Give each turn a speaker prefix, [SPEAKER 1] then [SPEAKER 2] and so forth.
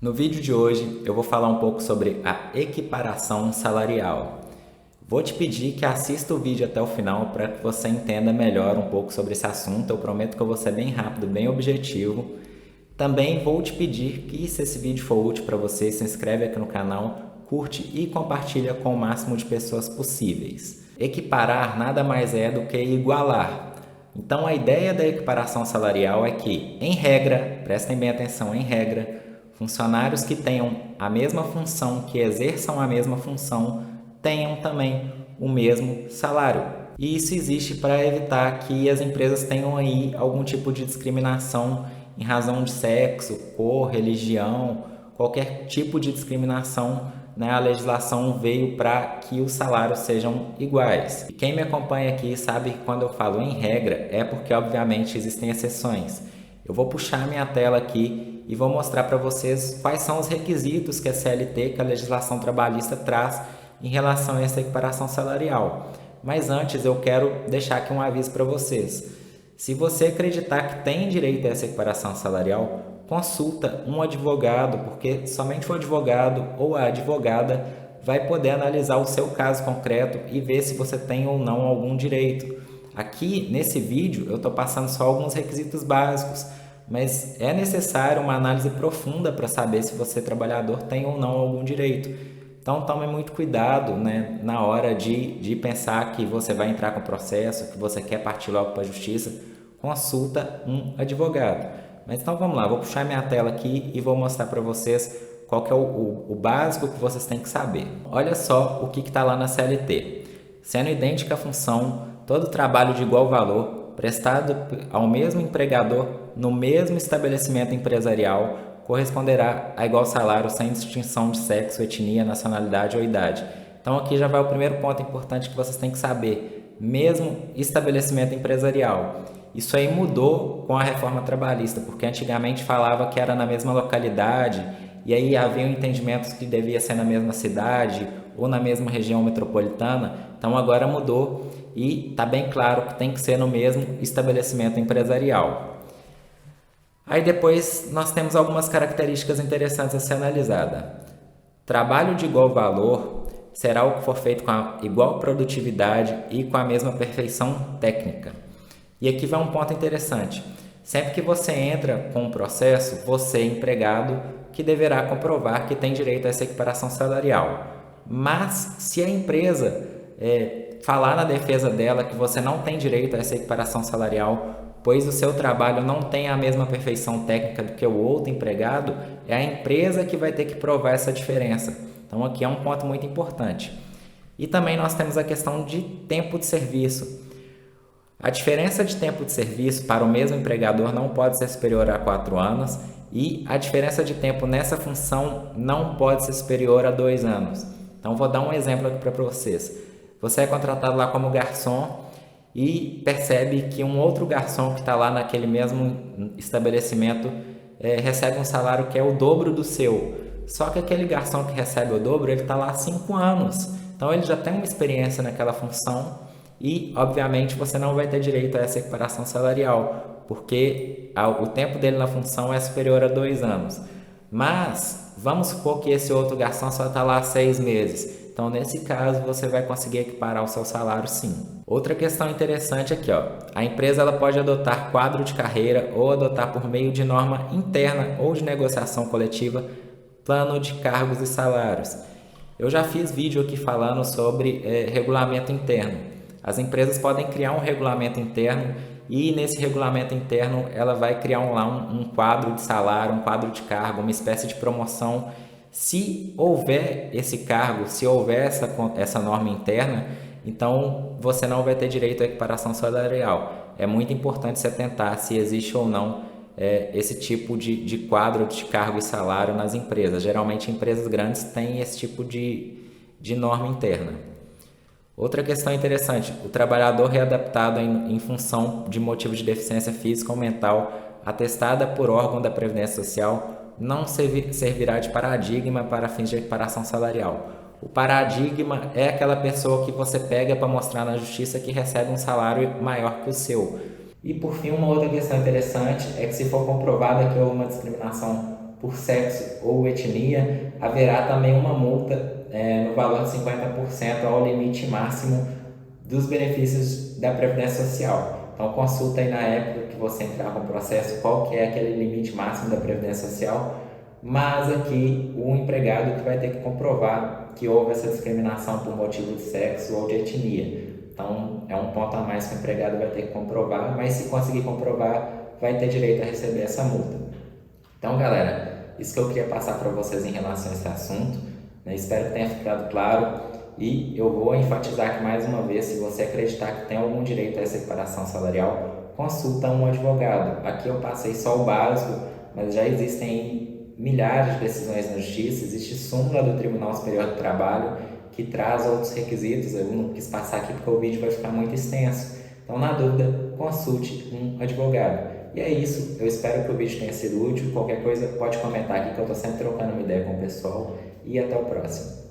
[SPEAKER 1] No vídeo de hoje eu vou falar um pouco sobre a equiparação salarial. Vou te pedir que assista o vídeo até o final para que você entenda melhor um pouco sobre esse assunto. Eu prometo que eu vou ser bem rápido, bem objetivo. Também vou te pedir que, se esse vídeo for útil para você, se inscreve aqui no canal, curte e compartilha com o máximo de pessoas possíveis. Equiparar nada mais é do que igualar. Então a ideia da equiparação salarial é que, em regra, prestem bem atenção, em regra, funcionários que tenham a mesma função, que exerçam a mesma função, tenham também o mesmo salário. E isso existe para evitar que as empresas tenham aí algum tipo de discriminação em razão de sexo, cor, religião, qualquer tipo de discriminação, né? A legislação veio para que os salários sejam iguais. E quem me acompanha aqui sabe que quando eu falo em regra é porque obviamente existem exceções. Eu vou puxar minha tela aqui e vou mostrar para vocês quais são os requisitos que a CLT, que a legislação trabalhista, traz em relação a essa equiparação salarial. Mas antes eu quero deixar aqui um aviso para vocês. Se você acreditar que tem direito a essa equiparação salarial, consulta um advogado, porque somente o advogado ou a advogada vai poder analisar o seu caso concreto e ver se você tem ou não algum direito. Aqui nesse vídeo eu estou passando só alguns requisitos básicos, mas é necessário uma análise profunda para saber se você, trabalhador, tem ou não algum direito. Então tome muito cuidado, né, na hora de pensar que você vai entrar com o processo, que você quer partir logo para a justiça, consulta um advogado. Mas então vamos lá, vou puxar minha tela aqui e vou mostrar para vocês qual que é o básico que vocês têm que saber. Olha só o que está lá na CLT. Sendo idêntica a função, todo trabalho de igual valor, prestado ao mesmo empregador no mesmo estabelecimento empresarial, corresponderá a igual salário sem distinção de sexo, etnia, nacionalidade ou idade. Então aqui já vai o primeiro ponto importante que vocês têm que saber. Mesmo estabelecimento empresarial. Isso aí mudou com a reforma trabalhista, porque antigamente falava que era na mesma localidade e aí havia entendimentos que devia ser na mesma cidade ou na mesma região metropolitana. Então agora mudou e está bem claro que tem que ser no mesmo estabelecimento empresarial. Aí depois nós temos algumas características interessantes a ser analisada. Trabalho de igual valor será o que for feito com a igual produtividade e com a mesma perfeição técnica. E aqui vai um ponto interessante. Sempre que você entra com um processo, você é empregado que deverá comprovar que tem direito a essa equiparação salarial. Mas se a empresa falar na defesa dela que você não tem direito a essa equiparação salarial, pois o seu trabalho não tem a mesma perfeição técnica do que o outro empregado, é a empresa que vai ter que provar essa diferença. Então aqui é um ponto muito importante. E também nós temos a questão de tempo de serviço. A diferença de tempo de serviço para o mesmo empregador não pode ser superior a 4 anos e a diferença de tempo nessa função não pode ser superior a 2 anos. Então vou dar um exemplo aqui para vocês. Você é contratado lá como garçom e percebe que um outro garçom que está lá naquele mesmo estabelecimento recebe um salário que é o dobro do seu. Só que aquele garçom que recebe o dobro, ele está lá há 5 anos. Então ele já tem uma experiência naquela função e, obviamente, você não vai ter direito a essa equiparação salarial, porque o tempo dele na função é superior a 2 anos. Mas vamos supor que esse outro garçom só está lá há 6 meses. Então, nesse caso, você vai conseguir equiparar o seu salário, sim. Outra questão interessante aqui, ó. A empresa ela pode adotar quadro de carreira ou adotar por meio de norma interna ou de negociação coletiva plano de cargos e salários. Eu já fiz vídeo aqui falando sobre regulamento interno. As empresas podem criar um regulamento interno e nesse regulamento interno ela vai criar um quadro de salário, um quadro de cargo, uma espécie de promoção. Se houver esse cargo, se houver essa norma interna, então você não vai ter direito à equiparação salarial. É muito importante se atentar se existe ou não esse tipo de quadro de cargo e salário nas empresas. Geralmente empresas grandes têm esse tipo de norma interna. Outra questão interessante, o trabalhador readaptado em função de motivo de deficiência física ou mental atestada por órgão da Previdência Social não servirá de paradigma para fins de equiparação salarial. O paradigma é aquela pessoa que você pega para mostrar na justiça que recebe um salário maior que o seu. E por fim, uma outra questão interessante é que se for comprovada que houve uma discriminação por sexo ou etnia, haverá também uma multa no valor de 50% ao limite máximo dos benefícios da Previdência Social. Então consulta aí na época que você entrar com o processo qual que é aquele limite máximo da Previdência Social, mas aqui o empregado que vai ter que comprovar que houve essa discriminação por motivo de sexo ou de etnia. Então é um ponto a mais que o empregado vai ter que comprovar, mas se conseguir comprovar, vai ter direito a receber essa multa. Então galera, isso que eu queria passar para vocês em relação a esse assunto, né? Espero que tenha ficado claro. E eu vou enfatizar aqui mais uma vez, se você acreditar que tem algum direito a essa equiparação salarial, consulta um advogado. Aqui eu passei só o básico, mas já existem milhares de decisões na justiça, existe súmula do Tribunal Superior do Trabalho que traz outros requisitos. Eu não quis passar aqui porque o vídeo vai ficar muito extenso. Então, na dúvida, consulte um advogado. E é isso, eu espero que o vídeo tenha sido útil. Qualquer coisa pode comentar aqui que eu estou sempre trocando uma ideia com o pessoal. E até o próximo.